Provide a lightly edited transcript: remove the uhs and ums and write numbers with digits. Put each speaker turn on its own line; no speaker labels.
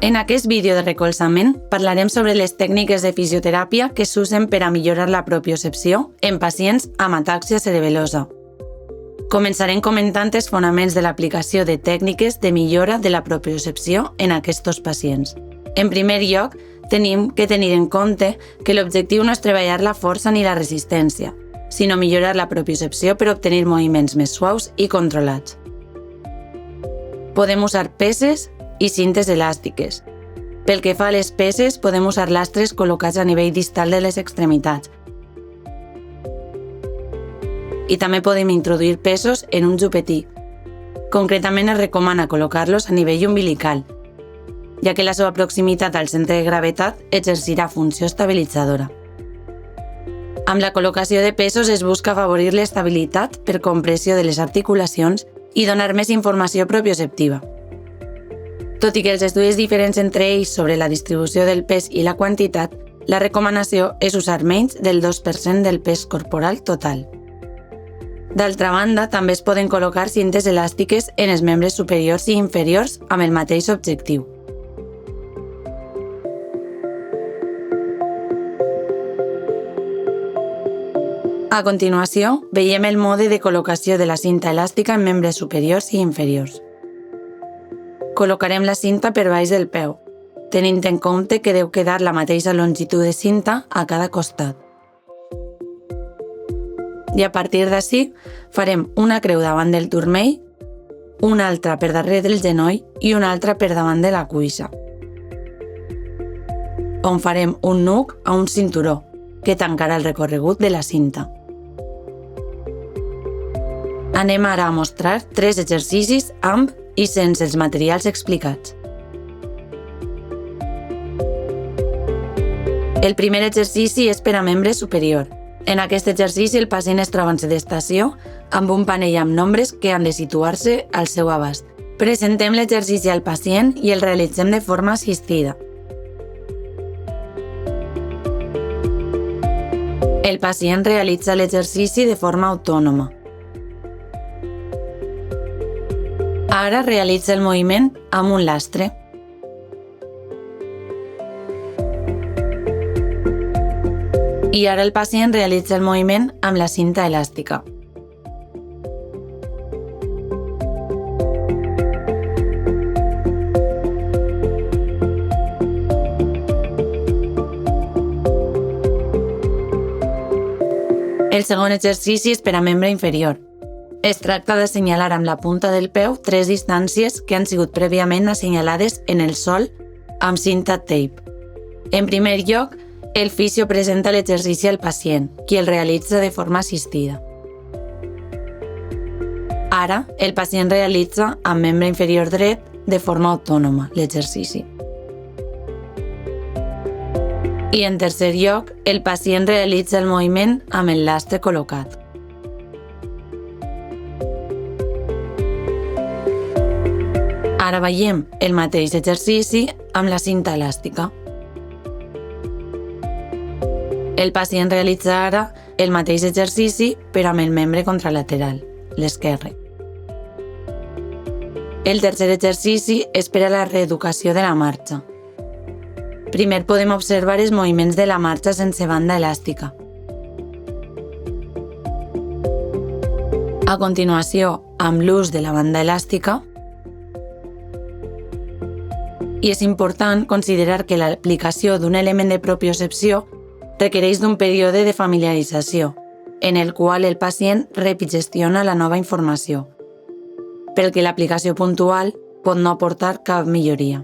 En aquest vídeo de recolzament parlarem sobre les tècniques de fisioteràpia que s'usen per a millorar la propiocepció en pacients amb atàxia cerebel·losa. Començarem comentant els fonaments de l'aplicació de tècniques de millora de la propiocepció en aquests pacients. En primer lloc, tenim que tenir en compte que l'objectiu no és treballar la força ni la resistència, sinó millorar la propiocepció per obtenir moviments més suaus i controlats. Podem usar peces i cintes elàstiques. Pel que fa a les peces, podem usar lastres col·locats a nivell distal de les extremitats. I també podem introduir pesos en un jupetí. Concretament es recomana col·locar-los a nivell umbilical, ja que la seva proximitat al centre de gravetat exercirà funció estabilitzadora. Amb la col·locació de pesos es busca afavorir l'estabilitat per compressió de les articulacions i donar més informació propioceptiva. Tot i que els estudis diferents entre ells sobre la distribució del pes i la quantitat, la recomanació és usar menys del 2% del pes corporal total. D'altra banda, també es poden col·locar cintes elàstiques en els membres superiors i inferiors amb el mateix objectiu. A continuació, veiem el mode de col·locació de la cinta elàstica en membres superiors i inferiors. Col·locarem la cinta per baix del peu, tenint en compte que deu quedar la mateixa longitud de cinta a cada costat. I a partir d'ací, farem una creu davant del turmell, una altra per darrere del genoll i una altra per davant de la cuixa, on farem un nuc a un cinturó, que tancarà el recorregut de la cinta. Anem ara a mostrar 3 exercicis amb i sense els materials explicats. El primer exercici és per a membre superior. En aquest exercici el pacient es troba en sedestació amb un panell amb nombres que han de situar-se al seu abast. Presentem l'exercici al pacient i el realitzem de forma assistida. El pacient realitza l'exercici de forma autònoma. Ara realitza el moviment amb un lastre. I ara el pacient realitza el moviment amb la cinta elàstica. El segon exercici és per a membre inferior. Es tracta d'assenyalar amb la punta del peu 3 distàncies que han sigut prèviament assenyalades en el sòl amb cinta tape. En primer lloc, el fisio presenta l'exercici al pacient, qui el realitza de forma assistida. Ara, el pacient realitza amb membre inferior dret de forma autònoma l'exercici. I en tercer lloc, el pacient realitza el moviment amb el lastre col·locat. Ara veiem el mateix exercici amb la cinta elàstica. El pacient realitza ara el mateix exercici però amb el membre contralateral, l'esquerre. El tercer exercici és per a la reeducació de la marxa. Primer podem observar els moviments de la marxa sense banda elàstica. A continuació, amb l'ús de la banda elàstica, i és important considerar que l'aplicació d'un element de propiocepció requereix d'un període de familiarització, en el qual el pacient rep i gestiona la nova informació, pel que l'aplicació puntual pot no aportar cap milloria.